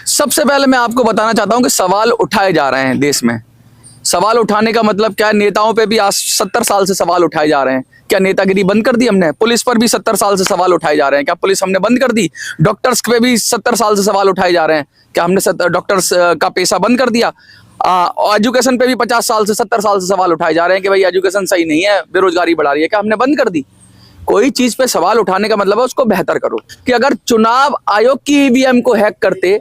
सबसे पहले मैं आपको बताना चाहता हूं कि सवाल उठाए जा रहे हैं देश में। सवाल उठाने का मतलब क्या है? नेताओं पे भी आज 70 साल से सवाल उठाए जा रहे हैं। क्या नेतागिरी बंद कर दी हमने? पुलिस पर भी 70 साल से सवाल उठाए जा रहे हैं। क्या पुलिस हमने बंद कर दी? डॉक्टर्स पे भी 70 साल से सवाल उठाए जा रहे हैं। क्या हमने डॉक्टर्स का पेशा बंद कर दिया? एजुकेशन पे भी 50 साल से 70 साल से सवाल उठाए जा रहे हैं कि भाई एजुकेशन सही नहीं है, बेरोजगारी बढ़ा रही है। क्या हमने बंद कर दी? कोई चीज पे सवाल उठाने का मतलब है उसको बेहतर करो। कि अगर चुनाव आयोग की ईवीएम को हैक करते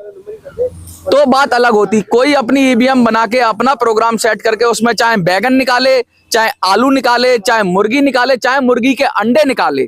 तो बात अलग होती। कोई अपनी ईवीएम बना के अपना प्रोग्राम सेट करके उसमें चाहे बैगन निकाले, चाहे आलू निकाले, चाहे मुर्गी निकाले, चाहे मुर्गी के अंडे निकाले,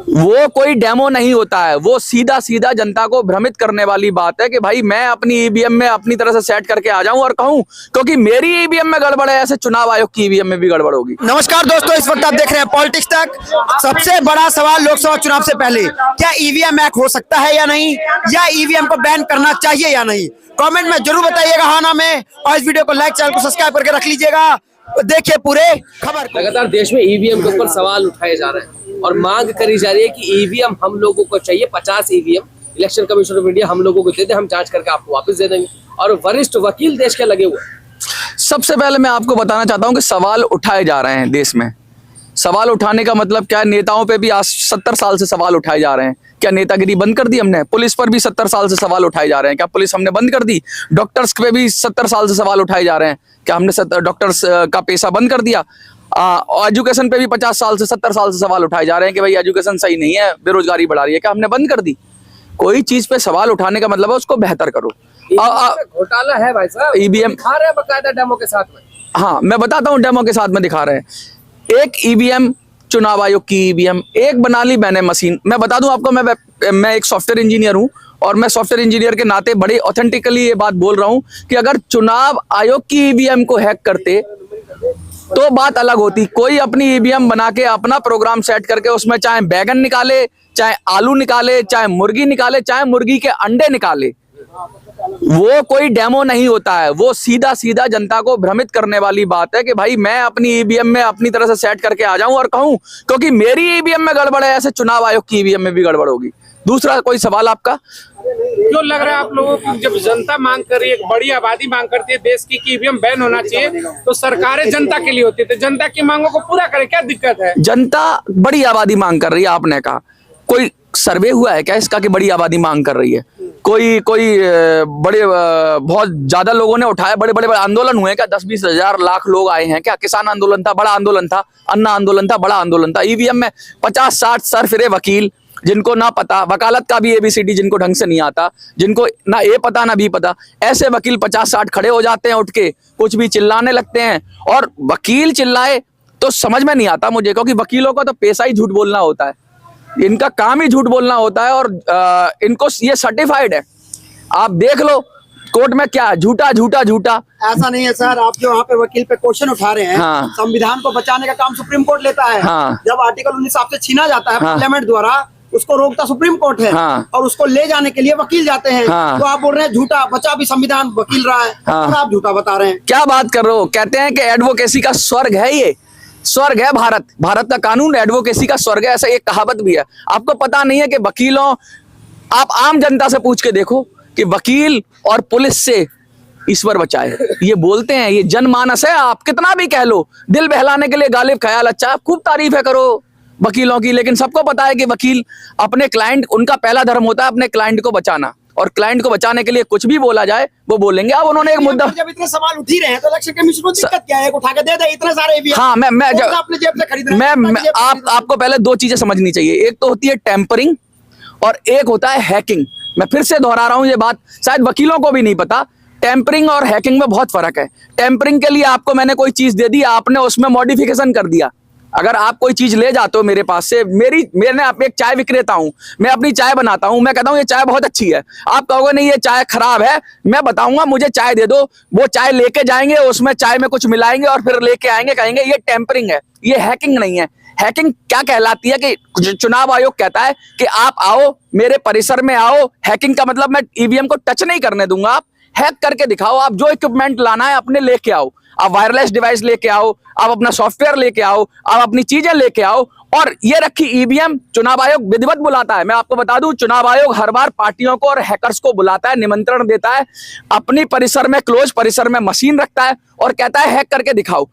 वो कोई डेमो नहीं होता है। वो सीधा सीधा जनता को भ्रमित करने वाली बात है कि भाई मैं अपनी ईवीएम में अपनी तरह से सेट करके आ जाऊं और कहूं क्योंकि मेरी ईवीएम में गड़बड़ है, ऐसे चुनाव आयोग की ईवीएम में भी गड़बड़ होगी। नमस्कार दोस्तों, इस वक्त आप देख रहे हैं पॉलिटिक्स तक। सबसे बड़ा सवाल लोकसभा चुनाव से पहले, क्या ईवीएम हैक हो सकता है या नहीं, या ईवीएम को बैन करना चाहिए या नहीं? कमेंट में जरूर बताइएगा हाँ ना में, और इस वीडियो को लाइक, चैनल को सब्सक्राइब करके रख लीजिएगा। देखिए पूरे खबर। लगातार देश में ईवीएम के ऊपर सवाल उठाए जा रहे हैं और मांग करी जा रही है कि ईवीएम हम लोगों को चाहिए। 50 EVM election commission of India हम लोगों को दे दे, हम जांच करके आपको वापस दे देंगे। और वरिष्ठ वकील देश के लगे हुए। सबसे पहले मैं आपको बताना चाहता हूं कि सवाल उठाए जा रहे हैं देश में। सवाल उठाने का मतलब क्या है? नेताओं पे भी आज 70 साल से सवाल उठाए जा रहे हैं। क्या नेतागिरी बंद कर दी हमने? पुलिस पर भी 70 साल से सवाल उठाए जा रहे हैं। क्या पुलिस हमने बंद कर दी? डॉक्टर्स पे भी 70 साल से सवाल उठाए जा रहे हैं। क्या हमने डॉक्टर्स का पेशा बंद कर दिया? एजुकेशन पे भी 50 साल से 70 साल से सवाल उठाए जा रहे हैं कि भाई एजुकेशन सही नहीं है, बेरोजगारी बढ़ा रही है। क्या हमने बंद कर दी? कोई चीज पे सवाल उठाने का मतलब है उसको बेहतर करो। घोटाला है भाई साहब, ईवीएम दिखा रहे हैं बकायदा डेमो के साथ में। हाँ, मैं बताता हूँ, डेमो के साथ में दिखा रहे हैं। एक ईवीएम चुनाव आयोग की ईवीएम एक बना ली मैंने मशीन। मैं बता दूं आपको, मैं एक सॉफ्टवेयर इंजीनियर हूं और मैं सॉफ्टवेयर इंजीनियर के नाते बड़े ऑथेंटिकली ये बात बोल रहा हूं कि अगर चुनाव आयोग की ईवीएम को हैक करते तो बात अलग होती। कोई अपनी ईवीएम बना के अपना प्रोग्राम सेट करके उसमें चाहे बैगन निकाले, चाहे आलू निकाले, चाहे मुर्गी निकाले, चाहे मुर्गी के अंडे निकाले, वो कोई डेमो नहीं होता है। वो सीधा सीधा जनता को भ्रमित करने वाली बात है कि भाई मैं अपनी ईवीएम में अपनी तरह से सेट करके आ जाऊं और कहूं क्योंकि मेरी ईवीएम में गड़बड़ है, ऐसे चुनाव आयोग की ईवीएम में भी गड़बड़ होगी। दूसरा कोई सवाल आपका? क्यों लग रहा है आप लोगों को, जब जनता मांग कर रही है, एक बड़ी आबादी मांग करती है देश की कि ईवीएम बैन होना चाहिए, तो सरकारें जनता के लिए होती है, तो जनता की मांगों को पूरा करें, क्या दिक्कत है? जनता बड़ी आबादी मांग कर रही है, आपने कहा। कोई सर्वे हुआ है क्या इसका कि बड़ी आबादी मांग कर रही है? कोई बड़े बहुत ज्यादा लोगों ने उठाया, बड़े बड़े आंदोलन हुए क्या? 10-20 हजार लाख लोग आए हैं क्या? किसान आंदोलन था, बड़ा आंदोलन था। अन्ना आंदोलन था, बड़ा आंदोलन था। ईवीएम में 50-60 सर फिरे वकील, जिनको ना पता, वकालत का भी ABCD जिनको ढंग से नहीं आता, जिनको ना ए पता ना बी पता, ऐसे वकील 50-60 खड़े हो जाते हैं उठ के, कुछ भी चिल्लाने लगते हैं। और वकील चिल्लाए तो समझ में नहीं आता मुझे, क्योंकि वकीलों का तो पेशा ही झूठ बोलना होता है, इनका काम ही झूठ बोलना होता है और इनको ये सर्टिफाइड है। आप देख लो कोर्ट में क्या झूठा झूठा झूठा। ऐसा नहीं है सर, आप जो वहाँ पे वकील पे क्वेश्चन उठा रहे हैं, हाँ। संविधान को बचाने का काम सुप्रीम कोर्ट लेता है। हाँ। जब आर्टिकल 19 आपसे छीना जाता है, हाँ। पार्लियामेंट द्वारा, उसको रोकता सुप्रीम कोर्ट है। हाँ। और उसको ले जाने के लिए वकील जाते हैं। हाँ। तो आप बोल रहे हैं झूठा, बचा भी संविधान, वकील रहा है। हाँ। और आप झूठा बता रहे हैं। क्या बात कर रहे हो? कहते हैं कि एडवोकेसी का स्वर्ग है, ये स्वर्ग है भारत। भारत का कानून एडवोकेसी का स्वर्ग है, ऐसा एक कहावत भी है। आपको पता नहीं है कि वकीलों, आप आम जनता से पूछ के देखो कि वकील और पुलिस से ईश्वर बचाए, ये बोलते हैं, ये जनमानस है। आप कितना भी कह लो, दिल बहलाने के लिए गालिब ख्याल अच्छा, आप खूब तारीफ है करो वकीलों की, लेकिन सबको पता है कि वकील अपने क्लाइंट, उनका पहला धर्म होता है अपने क्लाइंट को बचाना, और क्लाइंट को बचाने के लिए कुछ भी बोला जाए वो बोलेंगे। अब उन्होंने एक मुद्दा, जब इतने सवाल उठ ही रहे हैं तो इलेक्शन कमीशन को दिक्कत क्या है? उठा के दे दे इतने सारे ईवीएम। हाँ, मैं अपने जेब से खरीद रहे हैं। आपको पहले दो चीजें समझनी चाहिए। एक तो होती है टेम्परिंग और एक होता है हैकिंग। मैं फिर से दोहरा रहा हूं ये बात, शायद वकीलों को भी नहीं पता। टेम्परिंग और हैकिंग में बहुत फर्क है। टेम्परिंग के लिए आपको मैंने कोई चीज दे दी, आपने उसमें मॉडिफिकेशन कर दिया। अगर आप कोई चीज ले जाते हो मेरे पास से, मैंने एक चाय विक्रेता हूं, मैं अपनी चाय बनाता हूं, मैं कहता हूं ये चाय बहुत अच्छी है, आप कहोगे नहीं ये चाय खराब है, मैं बताऊंगा मुझे चाय दे दो, वो चाय लेके जाएंगे, उसमें चाय में कुछ मिलाएंगे और फिर लेके आएंगे, कहेंगे ये टेम्परिंग है, ये हैकिंग नहीं है। हैकिंग क्या कहलाती है कि चुनाव आयोग कहता है कि आप आओ मेरे परिसर में आओ, हैकिंग का मतलब मैं ईवीएम को टच नहीं करने दूंगा, आप हैक करके दिखाओ, आप जो इक्विपमेंट लाना है अपने लेके आओ, आप वायरलेस डिवाइस लेके आओ, आप अपना सॉफ्टवेयर लेके आओ, आप अपनी चीजें लेके आओ और ये रखी ईवीएम। चुनाव आयोग विधिवत बुलाता है। मैं आपको बता दूं, चुनाव आयोग हर बार पार्टियों को और हैकर्स को बुलाता है, निमंत्रण देता है, अपनी परिसर में, क्लोज परिसर में मशीन रखता है और कहता है हैक करके दिखाओ।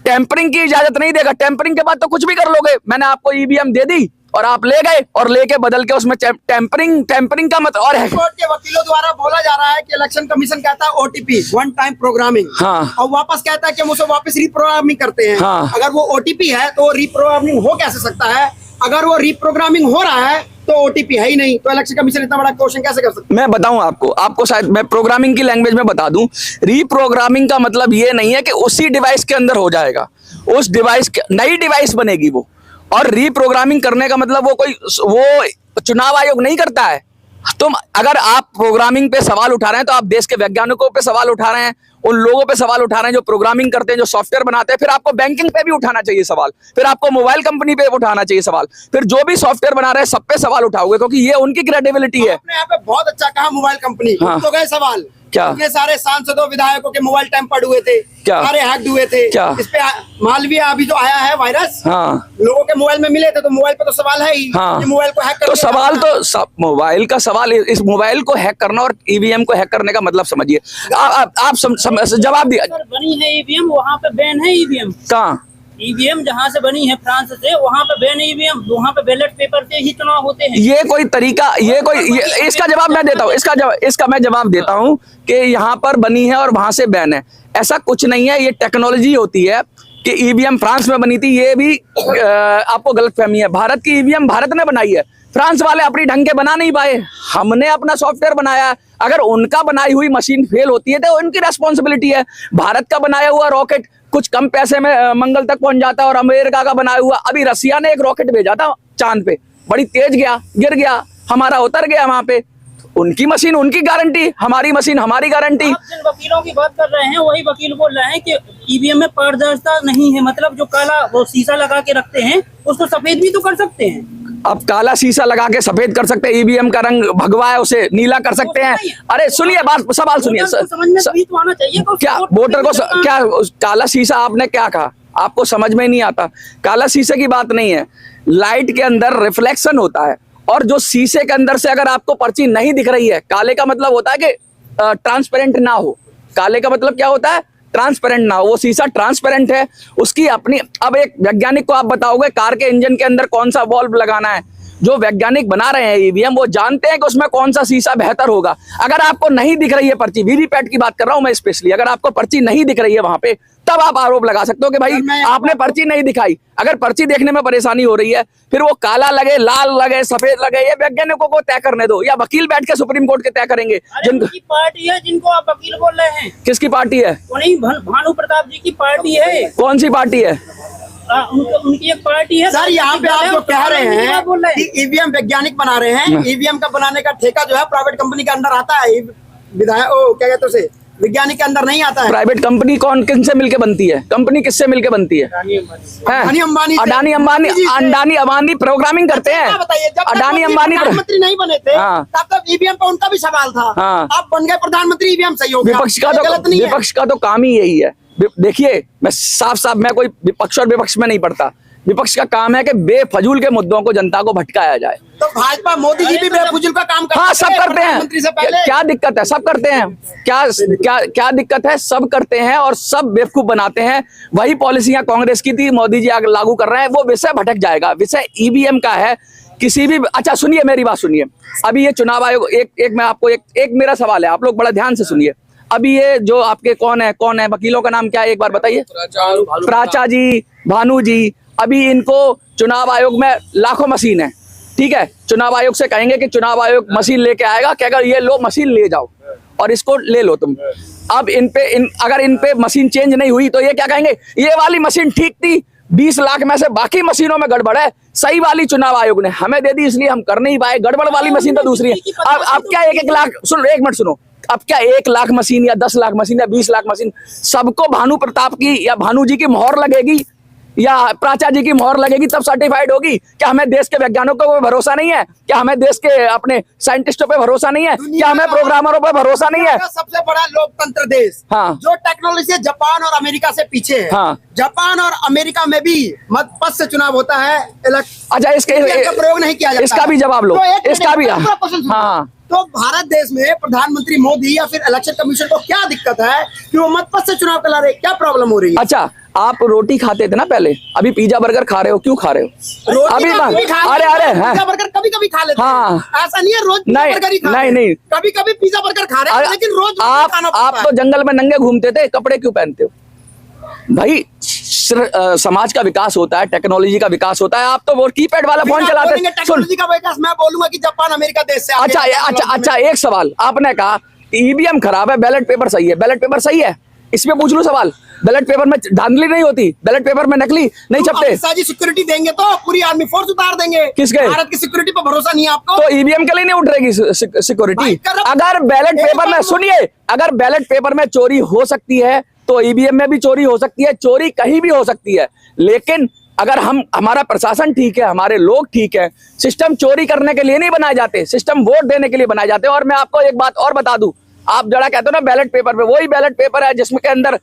टेम्परिंग की इजाजत नहीं देगा। टेम्परिंग के बाद तो कुछ भी कर लोगे। मैंने आपको ईवीएम दे दी और आप ले गए और लेके बदल के उसमें टेम्परिंग का मतलब और है। कोर्ट के वकीलों द्वारा बोला जा रहा है कि इलेक्शन कमीशन कहता है ओटीपी, वन टाइम प्रोग्रामिंग, हाँ। और वापस कहता है कि हम उसे वापस रिप्रोग्रामिंग करते हैं। हाँ। अगर वो ओटीपी है तो रिप्रोग्रामिंग हो कैसे सकता है? अगर वो रिप्रोग्रामिंग हो रहा है तो ओटीपी है ही नहीं, तो इलेक्शन कमीशन इतना बड़ा क्वेश्चन कैसे कर सकता है? मैं बताऊं आपको शायद मैं प्रोग्रामिंग की लैंग्वेज में बता दूं। रीप्रोग्रामिंग का मतलब ये नहीं है कि उसी डिवाइस के अंदर हो जाएगा, उस डिवाइस के नई डिवाइस बनेगी वो। और रीप्रोग्रामिंग करने का मतलब वो चुनाव आयोग नहीं करता है। तुम अगर आप प्रोग्रामिंग पे सवाल उठा रहे हैं तो आप देश के वैज्ञानिकों पे सवाल उठा रहे हैं, उन लोगों पे सवाल उठा रहे हैं जो प्रोग्रामिंग करते हैं, जो सॉफ्टवेयर बनाते हैं। फिर आपको बैंकिंग पे भी उठाना चाहिए सवाल, फिर आपको मोबाइल कंपनी पे उठाना चाहिए सवाल, फिर जो भी सॉफ्टवेयर बना रहे हैं सब पे सवाल उठाओगे, क्योंकि ये उनकी क्रेडिबिलिटी है। आपने यहाँ पे बहुत अच्छा कहा, मोबाइल कंपनी। हाँ। तो गए सवाल क्या? इतने सारे सांसदों विधायकों के मोबाइल टेम्पर्ड हुए थे, क्या? सारे हैक्ड हुए थे। क्या? इस पे मालवीय अभी जो आया है वायरस, हाँ। लोगों के मोबाइल में मिले थे, तो मोबाइल पे तो सवाल है ही। हाँ। कि मोबाइल को हैक तो करके सवाल तो मोबाइल का सवाल, इस मोबाइल को हैक करना और ईवीएम को हैक करने का मतलब समझिए। आप जवाब दिया। बनी है ईवीएम, वहाँ पे बैन है ईवीएम। कहाँ? ईवीएम जहाँ से बनी है फ्रांस से, वहाँ पे बैन ईवीएम, वहाँ पे बैलेट पेपर से ही चुनाव होते हैं। ये कोई तरीका, इसका जवाब मैं देता हूँ, इसका मैं जवाब देता हूँ कि यहाँ पर बनी है और वहां से बैन है। ऐसा कुछ नहीं है, ये टेक्नोलॉजी होती है कि ईवीएम फ्रांस में बनी थी, ये भी आपको गलतफहमी है। भारत की ईवीएम भारत ने बनाई है, फ्रांस वाले अपनी ढंग के बना नहीं पाए, हमने अपना सॉफ्टवेयर बनाया है। अगर उनका बनाई हुई मशीन फेल होती है तो उनकी रेस्पॉन्सिबिलिटी है। भारत का बनाया हुआ रॉकेट कुछ कम पैसे में मंगल तक पहुंच जाता है, और अमेरिका का बनाया हुआ, अभी रसिया ने एक रॉकेट भेजा था चांद पे, बड़ी तेज गया, गिर गया, हमारा उतर गया वहां पे। उनकी मशीन उनकी गारंटी, हमारी मशीन हमारी गारंटी। आप जिन वकीलों की बात कर रहे हैं वही वकील बोल रहे हैं कि ईवीएम में पारदर्शिता नहीं है, मतलब जो काला वो शीशा लगा के रखते हैं उसको सफेद भी तो कर सकते हैं। अब काला शीशा लगा के सफेद कर सकते हैं, ईवीएम का रंग भगवा है उसे नीला कर सकते हैं। अरे सुनिए बात, सवाल सुनिए। क्या वोटर को क्या काला शीशा, आपने क्या कहा? आपको समझ में नहीं आता। काला शीशे की बात नहीं है, लाइट के अंदर रिफ्लेक्शन होता है, और जो शीशे के अंदर से अगर आपको पर्ची नहीं दिख रही है, काले का मतलब होता है कि ट्रांसपेरेंट ना हो। काले का मतलब क्या होता है? ट्रांसपेरेंट ना हो। वो शीशा ट्रांसपेरेंट है, उसकी अपनी। अब एक वैज्ञानिक को आप बताओगे कार के इंजन के अंदर कौन सा वॉल्व लगाना है, जो वैज्ञानिक बना रहे हैं ईवीएम, वो जानते हैं कि उसमें कौन सा शीशा बेहतर होगा। अगर आपको नहीं दिख रही है पर्ची, वीवीपैट की बात कर रहा हूं मैं स्पेशली, अगर आपको पर्ची नहीं दिख रही है वहां पे, तब आप आरोप लगा सकते हो कि भाई आपने पर्ची नहीं दिखाई। अगर पर्ची देखने में परेशानी हो रही है, फिर वो काला लगे, लाल लगे, सफेद लगे, ये वैज्ञानिकों को तय करने दो, या वकील बैठ के सुप्रीम कोर्ट के तय करेंगे। जिनकी पार्टी है जिनको आप वकील बोल रहे हैं, किसकी पार्टी है? वही भानु प्रताप जी की पार्टी है। कौन सी पार्टी है? उनकी एक पार्टी है। सर यहाँ पे आप जो कह रहे हैं कि ईवीएम वैज्ञानिक बना रहे हैं, ईवीएम का बनाने का ठेका जो है प्राइवेट कंपनी के अंदर आता है, विधायक क्या कहते हैं उसे, वैज्ञानिक के अंदर नहीं आता है। प्राइवेट कंपनी कौन किनसे मिलके बनती है? कंपनी किससे मिलके बनती है? अडानी अंबानी, अडानी अंबानी प्रोग्रामिंग करते हैं। अडानी अंबानी प्रधानमंत्री नहीं बने थे तब तक ईवीएम पर उनका भी सवाल था। आप बन गए प्रधानमंत्री, ईवीएम सही हो गया। विपक्ष का तो काम ही यही है। देखिए, मैं साफ मैं कोई विपक्ष और विपक्ष में नहीं पड़ता। विपक्ष का काम है कि बेफजूल के मुद्दों को जनता को भटकाया जाए। तो भाजपा मोदी जी भी बेफजूल का काम करते हैं। हाँ, सब करते हैं। क्या दिक्कत है? सब करते हैं। क्या दिक्कत है? सब करते हैं और सब बेवकूफ बनाते हैं। वही पॉलिसियां कांग्रेस की थी, मोदी जी लागू कर रहे हैं। वो विषय भटक जाएगा। विषय ईवीएम का है। किसी भी, अच्छा सुनिए, मेरी बात सुनिए। अभी ये चुनाव आयोग, एक मैं आपको एक मेरा सवाल है, आप लोग बड़ा ध्यान से सुनिए। अभी ये जो आपके कौन है वकीलों का नाम क्या है, एक बार बताइए। प्राचा जी, भानु जी। अभी इनको चुनाव आयोग में लाखों मशीन है, ठीक है। चुनाव आयोग से कहेंगे कि चुनाव आयोग मशीन लेके आएगा, कि अगर ये लो मशीन ले जाओ और इसको ले लो तुम। अब अगर इन पे मशीन चेंज नहीं हुई तो ये क्या कहेंगे? ये वाली मशीन ठीक थी, 20 लाख में से बाकी मशीनों में गड़बड़ है, सही वाली चुनाव आयोग ने हमें दे दी, इसलिए हम कर नहीं पाए। गड़बड़ वाली मशीन तो दूसरी है। अब क्या 1 लाख, सुनो एक मिनट सुनो, अब क्या 1 लाख मशीन या 10 लाख मशीन या 20 लाख मशीन सबको भानु प्रताप की या भानु जी की मोहर लगेगी? या प्राचा जी की मोहर लगेगी तब सर्टिफाइड होगी? क्या हमें देश के वैज्ञानिकों पे भरोसा नहीं है? क्या हमें देश के अपने साइंटिस्टों पे भरोसा नहीं है? क्या हमें प्रोग्रामरों पे भरोसा नहीं है? सबसे बड़ा लोकतंत्र देश, हाँ। जो टेक्नोलॉजी से जापान और अमेरिका से पीछे है। हाँ। जापान और अमेरिका में भी मत पद से चुनाव होता है, अच्छा, इसके का प्रयोग नहीं किया जाता। इसका भी जवाब लो, तो एक इसका भी। पूरा क्वेश्चन सुनो। हाँ। तो भारत देश में प्रधानमंत्री मोदी या फिर इलेक्शन कमीशन को क्या दिक्कत है कि वो मत पद से चुनाव करा रहे? क्या प्रॉब्लम हो रही है? अच्छा, आप रोटी खाते थे ना पहले, अभी पिज्जा बर्गर खा रहे हो, क्यों खा रहे हो? अभी पिज्जा बर्गर कभी कभी खा लेते हाँ। हैं, ऐसा नहीं है रोज नहीं, बर्गर ही खा नहीं, रहे हैं। नहीं। कभी कभी पिज्जा बर्गर खा रहे हैं, लेकिन रोज खाना पड़ता आप है। तो जंगल में नंगे घूमते थे, कपड़े क्यों पहनते हो भाई? समाज का विकास होता है, टेक्नोलॉजी का विकास होता है। आप तो वो कीपैड वाला फोन चलाते हैं। टेक्नोलॉजी का विकास मैं बोलूंगा कि जापान अमेरिका देश से आगे है अच्छा, एक सवाल आपने कहा ईवीएम खराब है, बैलेट पेपर सही है। बैलेट पेपर सही है, इसमें पूछ लो सवाल। बैलेट पेपर में धांधली नहीं होती, बैलेट पेपर में नकली नहीं छपते। जी सिक्योरिटी देंगे तो पूरी आर्मी फोर्स उतार देंगे। किसके? भारत की सिक्योरिटी पर भरोसा नहीं है आपको? तो ईवीएम के लिए नहीं उठ रहेगी सिक्योरिटी? अगर बैलेट पेपर में, सुनिए, अगर बैलेट पेपर में चोरी हो सकती है तो ईवीएम में भी चोरी हो सकती है। चोरी कहीं भी हो सकती है, लेकिन अगर हमारा प्रशासन ठीक है, हमारे लोग ठीक है, सिस्टम चोरी करने के लिए नहीं बनाए जाते, सिस्टम वोट देने के लिए बनाए जाते हैं। और मैं आपको एक बात और बता दूं, आप जरा कहते हो ना बैलेट पेपर पे, वही बैलेट पेपर है जिसमें के अंदर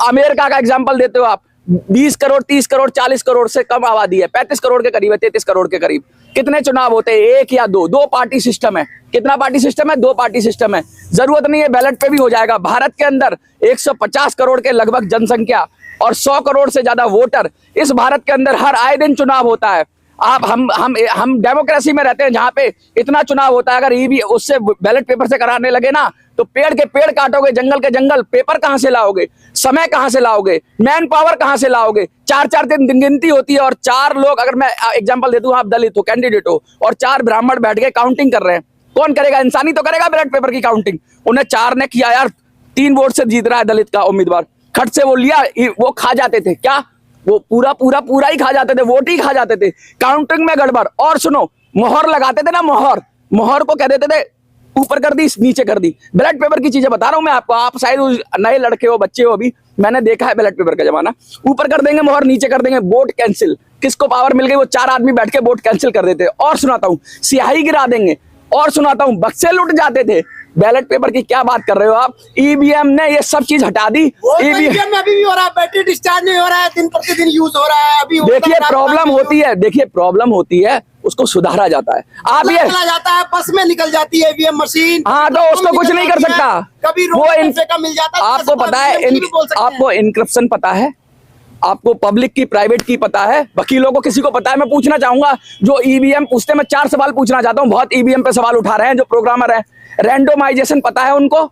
अमेरिका का एग्जांपल देते हो आप। 20 करोड़, 30 करोड़, 40 करोड़ से कम आबादी है, 35 करोड़ के करीब है, 33 करोड़ के करीब। कितने चुनाव होते हैं? एक या दो? 2 पार्टी सिस्टम है। कितना पार्टी सिस्टम है? 2 पार्टी सिस्टम है। जरूरत नहीं है बैलेट पे भी हो जाएगा। भारत के अंदर 150 करोड़ के लगभग जनसंख्या और 100 करोड़ से ज्यादा वोटर। इस भारत के अंदर हर आए दिन चुनाव होता है। हम डेमोक्रेसी में रहते हैं जहां पे इतना चुनाव होता है। अगर ये भी उससे बैलेट पेपर से कराने लगे ना तो पेड़ के पेड़ काटोगे, जंगल के जंगल, पेपर कहां से लाओगे, समय कहां से लाओगे, मैन पावर कहां से लाओगे? 4-4 दिन गिनती होती है और 4 लोग, अगर मैं एग्जांपल दे दूं, आप दलित हो, कैंडिडेट हो, और 4 ब्राह्मण बैठ के काउंटिंग कर रहे हैं। कौन करेगा? इंसानी तो करेगा बैलेट पेपर की काउंटिंग। उन्हें 4 ने किया यार, 3 वोट से जीत रहा है दलित का उम्मीदवार, खट से वो लिया, वो खा जाते थे। क्या वो पूरा ही खा जाते थे, वोट ही खा जाते थे। काउंटिंग में गड़बड़। और सुनो, मोहर लगाते थे ना, मोहर को कह देते थे ऊपर कर दी, नीचे कर दी। बैलेट पेपर की चीजें बता रहा हूं मैं आपको। आप शायद नए लड़के हो, बच्चे हो, अभी मैंने देखा है बैलेट पेपर का जमाना। ऊपर कर देंगे मोहर, नीचे कर देंगे, वोट कैंसिल। किसको पावर मिल गई? वो 4 आदमी बैठ के वोट कैंसिल कर देते। और सुनाता हूं, स्याही गिरा देंगे। और सुनाता हूं, बक्से लुट जाते थे। बैलेट पेपर की क्या बात कर रहे हो आप? ईवीएम ने ये सब चीज हटा दी। ईवीएम में अभी भी हो रहा है, बैटरी डिस्चार्ज नहीं हो रहा है, दिन प्रतिदिन यूज हो रहा है। अभी देखिए प्रॉब्लम होती है, देखिए प्रॉब्लम होती है, उसको सुधारा जाता है। आप ये चला जाता है, बस में निकल जाती है ईवीएम मशीन। हाँ, तो उसको कुछ नहीं कर सकता। कभी वो का मिल जाता है। आपको पता है, आपको इनक्रप्शन पता है, आपको पब्लिक की, प्राइवेट की पता है, वकीलों को किसी को पता है? मैं पूछना चाहूंगा, जो ईवीएम पूछते, मैं 4 सवाल पूछना चाहता हूं। बहुत ईवीएम पे सवाल उठा रहे हैं जो प्रोग्रामर हैं। रैंडोमाइजेशन पता है उनको?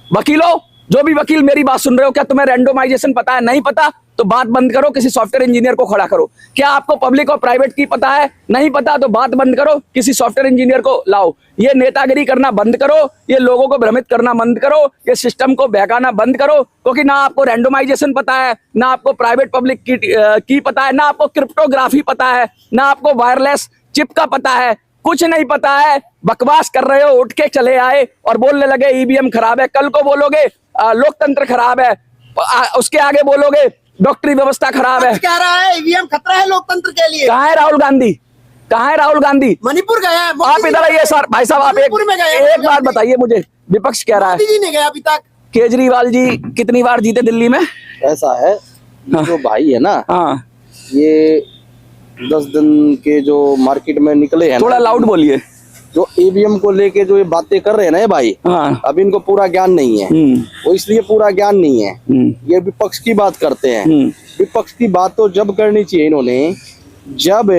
वकीलों, जो भी वकील मेरी बात सुन रहे हो, क्या तुम्हें रैंडोमाइजेशन पता है? नहीं पता तो बात बंद करो, किसी सॉफ्टवेयर इंजीनियर को खड़ा करो। क्या आपको पब्लिक और प्राइवेट की पता है? नहीं पता तो बात बंद करो, किसी सॉफ्टवेयर इंजीनियर को लाओ। ये नेतागिरी करना बंद करो, ये लोगों को भ्रमित करना बंद करो, ये सिस्टम को बहकाना बंद करो। क्योंकि ना आपको रैंडोमाइजेशन पता है, ना आपको प्राइवेट पब्लिक की पता है, ना आपको क्रिप्टोग्राफी पता है, ना आपको वायरलेस चिप का पता है, कुछ नहीं पता है। बकवास कर रहे हो, उठ के चले आए और बोलने लगे ईवीएम खराब है। कल को बोलोगे लोकतंत्र खराब है, उसके आगे बोलोगे डॉक्टरी व्यवस्था खराब है। कह रहा है ईवीएम खतरा है लोकतंत्र के लिए। कहाँ है राहुल गांधी? कहाँ है राहुल गांधी? मणिपुर गए हैं। आप इधर आइए सर, भाई साहब आप एक बात बताइए मुझे, विपक्ष कह रहा है मोदी जी नहीं गए अभी तक। केजरीवाल जी कितनी बार जीते दिल्ली में? ऐसा है, ये जो भाई है ना, हाँ, ये 10 दिन के जो मार्केट में निकले हैं, थोड़ा लाउड बोलिए। जो ईवीएम को लेके जो ये बातें कर रहे हैं ना ये भाई, हाँ, अब इनको पूरा ज्ञान नहीं है। वो इसलिए पूरा ज्ञान नहीं है, ये विपक्ष की बात करते हैं। विपक्ष की बात तो जब करनी चाहिए इन्होंने, जब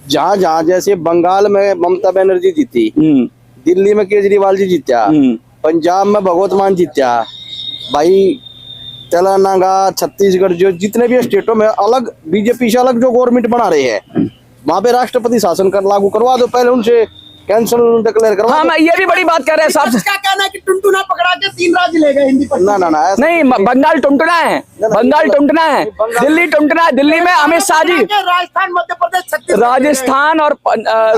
जहाँ जैसे बंगाल में ममता बनर्जी जीती, दिल्ली में केजरीवाल जी जीता, पंजाब में भगवंत मान जीता, भाई तेलंगाना, छत्तीसगढ़, जो जितने भी स्टेटों में अलग बीजेपी से अलग जो गवर्नमेंट बना रहे हैं, वहां पे राष्ट्रपति शासन कर लागू करवा दो, पहले उनसे कैंसिल डिक्लेयर करवा। हाँ, मैं ये भी बड़ी बात कर रहे हैं साहब। क्या कहना है कि टुनटुना पकड़ा के 3 राज्य ले गए हिंदी? ना नहीं, बंगाल टुनटुना है, बंगाल टुनटुना है, दिल्ली टुनटुना है। दिल्ली में अमित शाह जी, राजस्थान, मध्य प्रदेश, छत्तीसगढ़, राजस्थान और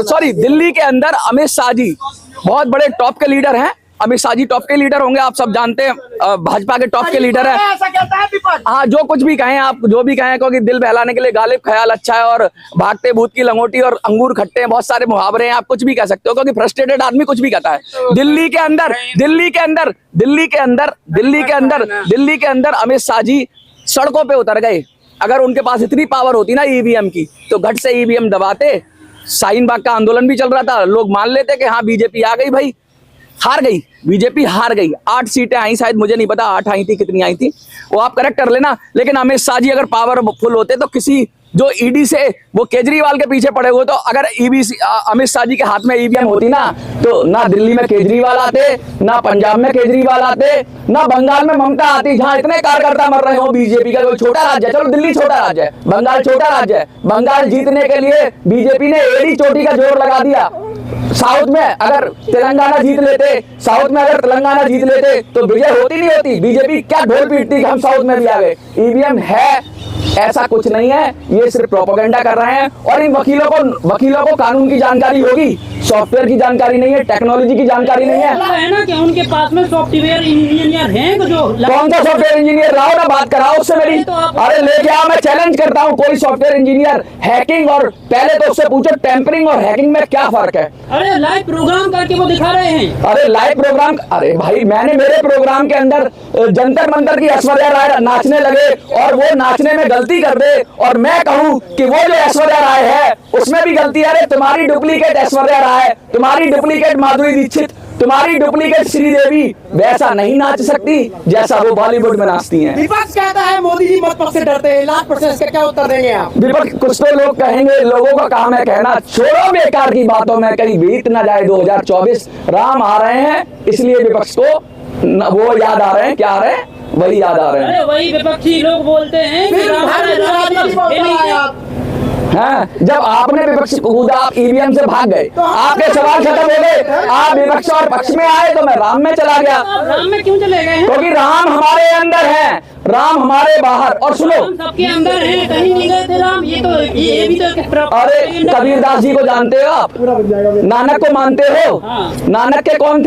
सॉरी दिल्ली के अंदर अमित शाह जी बहुत बड़े टॉप के लीडर हैं। अमित शाह जी टॉप के लीडर होंगे, आप सब जानते हैं, भाजपा के टॉप के लीडर है। ऐसा कहता है विपक्ष। हाँ, जो कुछ भी कहें आप, जो भी कहें, क्योंकि दिल बहलाने के लिए गालिब ख्याल अच्छा है और भागते भूत की लंगोटी और अंगूर खट्टे हैं, बहुत सारे मुहावरे हैं, आप कुछ भी कह सकते हो, क्योंकि फ्रस्ट्रेटेड आदमी कुछ भी कहता है। दिल्ली के अंदर अमित शाह जी सड़कों पे उतर गए। अगर उनके पास इतनी पावर होती ना ईवीएम की, तो घट से ईवीएम दबाते। शाहीन बाग का आंदोलन भी चल रहा था, लोग मान लेते कि हाँ बीजेपी आ गई, भाई हार गई, बीजेपी हार गई। 8 सीटें आई, शायद मुझे नहीं पता 8 आई थी, कितनी आई थी वो आप करेक्ट कर लेना। लेकिन अमित शाह जी अगर पावरफुल होते तो किसी जो ईडी से वो केजरीवाल के पीछे पड़े हुए, तो अगर अमित शाह जी के हाथ में ईवीएम होती ना, तो ना दिल्ली में केजरीवाल आते, ना पंजाब में केजरीवाल आते, ना बंगाल में ममता आती, जहां इतने कार्यकर्ता मर रहे हो बीजेपी का। कोई छोटा राज्य है, चलो दिल्ली छोटा राज्य है, बंगाल छोटा राज्य है, बंगाल जीतने के लिए बीजेपी ने एड़ी चोटी का जोर लगा दिया। साउथ में अगर तेलंगाना जीत लेते, तो विजय होती नहीं होती, बीजेपी क्या ढोल पीटती कि हम साउथ में भी आ गए। ईवीएम है, ऐसा कुछ नहीं है, ये सिर्फ प्रोपेगेंडा कर रहे हैं। और इन वकीलों को कानून की जानकारी होगी, सॉफ्टवेयर की जानकारी नहीं है, टेक्नोलॉजी की जानकारी नहीं है ना कि उनके पास में सॉफ्टवेयर इंजीनियर हैं जो कौन सा सॉफ्टवेयर इंजीनियर लाओ ना, बात कराओ उससे मेरी। अरे लेके आओ, मैं चैलेंज करता हूँ, कोई सॉफ्टवेयर इंजीनियर हैकिंग, और पहले तो उससे पूछो टेम्परिंग और हैकिंग में क्या फर्क है। अरे लाइव प्रोग्राम करके वो दिखा रहे हैं। अरे लाइव प्रोग्राम, अरे भाई मैंने मेरे प्रोग्राम के अंदर जंतर मंतर की ऐश्वर्या राय नाचने लगे और वो नाचने में गलती कर दे, और मैं कहूँ कि वो जो ऐश्वर्या राय है उसमें भी गलती है। अरे तुम्हारी डुप्लीकेट ऐश्वर्या राय, तुम्हारी डुप्लीकेट माधुरी दीक्षित, तुम्हारी डुप्लीकेट श्रीदेवी वैसा नहीं नाच सकती जैसा वो बॉलीवुड में नाचती हैं। विपक्ष कहता है मोदी जी मत से डरते हैं, लाख परसेंट का क्या उत्तर देंगे आप? विपक्ष, कुछ तो लोग कहेंगे, लोगों का काम है कहना, छोड़ो बेकार की बातों में, कहीं बीत ना जाए 2024। राम आ रहे हैं, इसलिए विपक्ष को वो याद आ रहे हैं, क्या आ रहे हैं, वही याद आ रहे हैं। अरे वही विपक्षी लोग बोलते हैं कि हाँ, जब आपने विपक्ष को कूदा, आप ईवीएम से भाग गए, आपके सवाल खत्म हो गए, आप विपक्ष और पक्ष में आए, तो मैं राम में चला गया। राम में क्यों चले गए हैं? क्योंकि राम हमारे अंदर है, राम हमारे बाहर। और सुनो, हम सबके अंदर हैं, कहीं नहीं गए थे राम। ये भी तो अरे कबीरदास जी को जानते हो आप, नानक को मानते हो? हाँ। नानक के कौन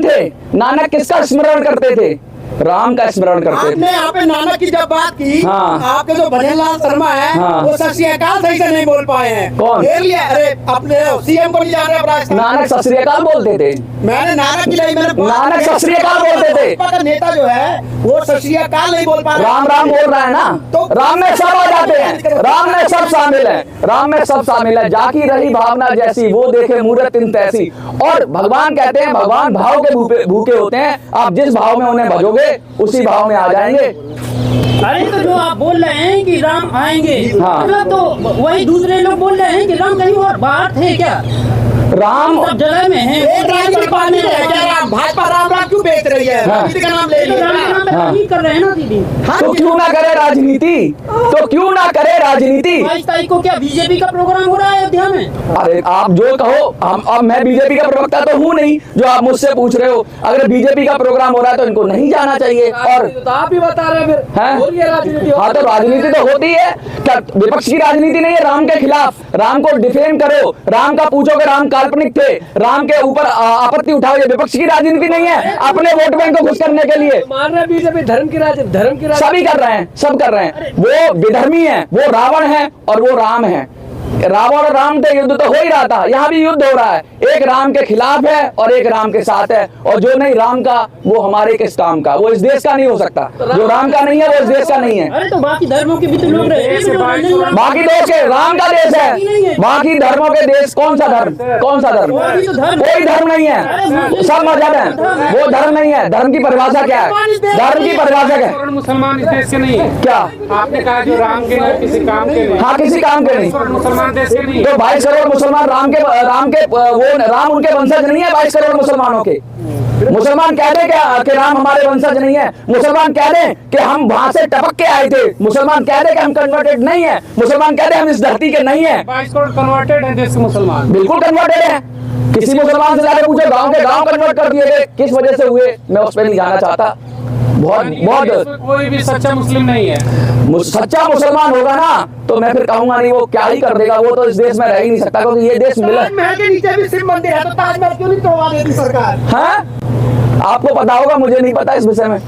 थे? नानक किसका स्मरण करते थे? राम का स्मरण करते थे। आपने यहाँ पे नानक की जब बात की, हाँ। आपके जो भजनलाल शर्मा है, हाँ। वो सत श्री अकाल सही से नहीं बोल पाए हैं। कौन? अरे अपने सीएम को नहीं जान रहे। नानक सत श्री अकाल बोलते थे। मैंने नानक की नहीं, मैंने नानक सत श्री अकाल बोलते थे। भाजपा का नेता जो है वो सत श्री अकाल नहीं बोल पा रहा। राम राम बोल रहा है ना, तो राम में सब आ जाते हैं, राम में सब शामिल है। जाकी रही भावना जैसी, वो देखे मूरत इन तैसी। और भगवान कहते हैं, भगवान भाव के भूखे होते हैं, आप जिस भाव में उन्हें भजोगे उसी भाव में आ जाएंगे। अरे तो जो आप बोल रहे हैं कि राम आएंगे, हाँ। मतलब तो वही दूसरे लोग बोल रहे हैं कि राम कहीं और बाहर थे क्या? राम सब जगह में है। एक राज्य पाने रह गया राम। भाजपा राम क्यों बेच रही है? हाँ। राजनीति का नाम ले तो लिया। राम के नाम पे राजनीति कर रहे हैं ना दीदी। तो क्यों ना करे राजनीति? 22 तारीख को क्या बीजेपी का प्रोग्राम हो रहा है अयोध्या में? अरे आप जो कहो, अब मैं बीजेपी का प्रवक्ता तो हूँ नहीं जो आप मुझसे पूछ रहे हो। अगर बीजेपी का प्रोग्राम हो रहा है तो इनको नहीं जाना चाहिए। और तो आप ही बता रहे हैं फिर। हैं? बोलिए राजनीति। हाँ, तो राजनीति तो होती है। क्या विपक्ष की राजनीति नहीं है? राम के खिलाफ, राम को डिफेम करो, राम का पूछो कि राम काल्पनिक थे, राम के ऊपर आपत्ति उठाओ, ये विपक्ष की राजनीति नहीं है अपने वोट बैंक को खुश करने के लिए। मान रहे बीजेपी धर्म की राजनीति सभी कर रहे हैं, सब कर रहे हैं। वो विधर्मी है, वो रावण है और वो राम है। रावण और राम तो युद्ध तो हो ही रहा था, यहाँ भी युद्ध हो रहा है। एक राम के खिलाफ है और एक राम के साथ है। और जो नहीं राम का, वो हमारे किस काम का? वो इस देश का नहीं हो सकता। जो राम का नहीं है वो इस देश का नहीं है। अरे तो बाकी धर्मों के भी तो लोग रहे हैं। बाकी देश के, राम का देश है, बाकी धर्मों के देश। कौन सा धर्म? कोई धर्म नहीं है, सब मजहब है। वो धर्म नहीं है। धर्म की परिभाषा क्या है? धर्म की परिभाषा क्या है? मुसलमान इस देश से नहीं है। क्या आपने कहा जो राम के लिए किसी काम के लिए? हाँ, किसी काम के नहीं। मुसलमान देश के नहीं। तो 22 करोड़ मुसलमान राम उनके वंशज नहीं है। 22 करोड़ मुसलमानों के मुसलमान कह दें क्या कि राम हमारे वंशज नहीं है? मुसलमान कह दें कि हम वहां से टपक के आए थे? मुसलमान कह दें कि हम कन्वर्टेड नहीं है? मुसलमान कह दें हम इस धरती के नहीं है? 22 करोड़ कन्वर्टेड है देश के मुसलमान। बिल्कुल कन्वर्टेड है। किसी मुसलमान से जाकर पूछो, गांव के गांव कन्वर्ट कर दिए गए, किस वजह से हुए? मैं उस पर नहीं जाना चाहता। बहुत कोई भी सच्चा मुस्लिम नहीं है। सच्चा मुसलमान होगा ना तो मैं फिर कहूंगा नहीं वो क्या ही कर देगा, वो तो इस देश में रह ही नहीं सकता, क्योंकि ये देश मिला ताजमहल के नीचे भी शिव मंदिर है, तो ताजमहल क्यों नहीं तोड़वा देती सरकार? है। आपको पता होगा, मुझे नहीं पता इस विषय में।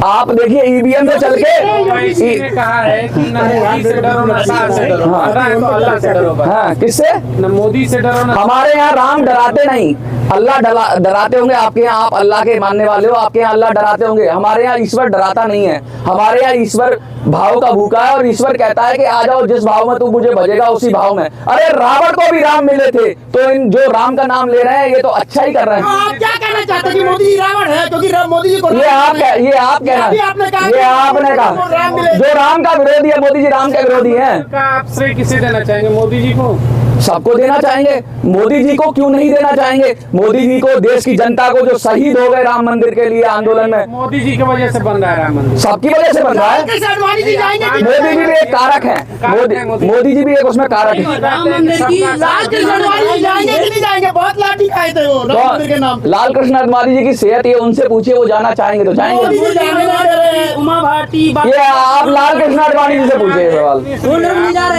आप देखिए ईवीएम से चल किसी ने कहा है कि न मोदी से डरो न शाह से डरो, अल्लाह से डरो। हाँ, किससे? न मोदी से डरो न। हमारे यहाँ राम डराते नहीं, अल्लाह डराते होंगे। आपके यहाँ आप अल्लाह के मानने वाले हो, आपके यहाँ अल्लाह डराते होंगे। हमारे यहाँ ईश्वर डराता नहीं है। हमारे यहाँ ईश्वर भाव का भूखा है, और ईश्वर कहता है कि आ जाओ, जिस भाव में तू मुझे भजेगा उसी भाव में। अरे रावण को भी राम मिले थे, तो इन जो राम का नाम ले रहे हैं ये तो अच्छा ही कर रहे हैं। आप क्या कहना चाहते हैं कि मोदी जी रावण है? क्योंकि मोदी जी को ये आप कहना, ये आपने कहा जो राम का विरोधी है, मोदी जी राम के विरोधी हैं। का आप श्रेय किसे देना चाहेंगे, मोदी जी को? सबको देना चाहेंगे। मोदी जी को क्यों नहीं देना चाहेंगे? मोदी जी को, देश की जनता को, जो शहीद हो गए राम मंदिर के लिए आंदोलन में, मोदी जी की वजह से बन रहा है राम मंदिर, सबकी वजह से बन रहा है। मोदी जी जाएंगे? मोदी जी भी एक कारक है, मोदी जी भी एक उसमें कारक है। राम मंदिर की लाल कृष्ण आडवाणी जी जाएंगे कि नहीं जाएंगे? बहुत लाठी खाए थे वो राम मंदिर के नाम पे। लाल कृष्ण आडवाणी जी की सेहत ये उनसे पूछिए, वो जाना चाहेंगे तो जाएंगे। मोदी जी जाने ना दे रहे हैं। उमा भारती ये आप लाल कृष्ण आडवाणी जी से पूछिए ये सवाल।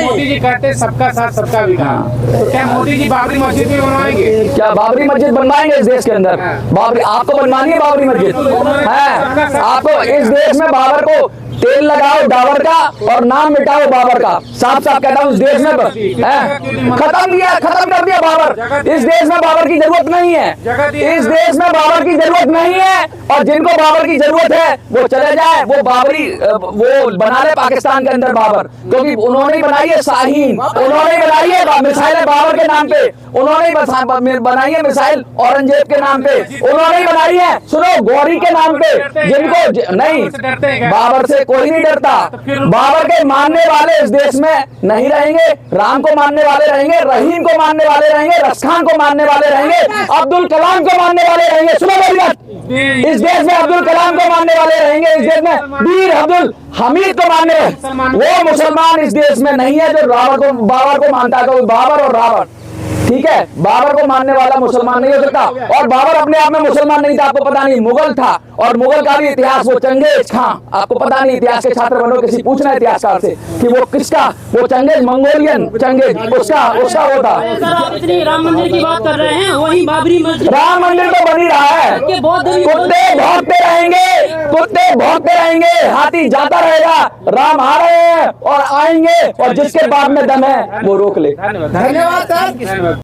मोदी जी कहते हैं सबका साथ सबका विकास, तो क्या मोदी जी बाबरी मस्जिद भी बनवाएंगे? क्या बाबरी मस्जिद बनवाएंगे इस देश के अंदर? बाबरी आपको बनवानी है बाबरी मस्जिद? है आपको इस देश में बाबर को तेल लगाओ डाबर का और नाम मिटाओ बाबर का। साफ साफ कहता हूँ, इस देश में खत्म कर दिया बाबर। इस देश में बाबर की जरूरत नहीं है, इस देश में बाबर की जरूरत नहीं है। और जिनको बाबर की जरूरत है वो चले जाए, वो बाबरी वो बना ले पाकिस्तान के अंदर बाबर, क्योंकि उन्होंने बनाई है शाहीन, उन्होंने बनाई है मिसाइल बाबर के नाम पे, उन्होंने बनाई है मिसाइल औरंगजेब के नाम पे, उन्होंने बनाई है सुनो गौरी के नाम पे। जिनको नहीं, बाबर से कोई नहीं डरता। बाबर के मानने वाले इस देश में नहीं रहेंगे, राम को मानने वाले रहेंगे, रहीम को मानने वाले रहेंगे, रसखान को मानने वाले रहेंगे, अब्दुल कलाम को मानने वाले रहेंगे। सुनो मेरी बात, इस देश में अब्दुल कलाम को मानने वाले रहेंगे, इस देश में वीर अब्दुल हमीद को मानने, वो मुसलमान इस देश में नहीं है जो बाबर को मानता है। तो बाबर और रावण, ठीक है, बाबर को मानने वाला मुसलमान नहीं हो सकता। और बाबर अपने आप में मुसलमान नहीं था, आपको पता नहीं, मुगल था। और मुगल का भी इतिहास, वो चंगेज खां, आपको पता नहीं, इतिहास के छात्र बनो, किसी पूछना इतिहासकार से कि वो किसका, वो चंगेज मंगोलियन चंगेज, उसका वो था। आप इतनी राम मंदिर की बात कर रहे हैं, वही बाबरी मस्जिद, राम मंदिर तो बन ही रहा है। कुत्ते भौंकते रहेंगे, कुत्ते भौंकते रहेंगे, हाथी जाता रहेगा। राम आ रहे हैं और आएंगे, और जिसके बाद में दम है वो रोक ले। धन्यवाद सर।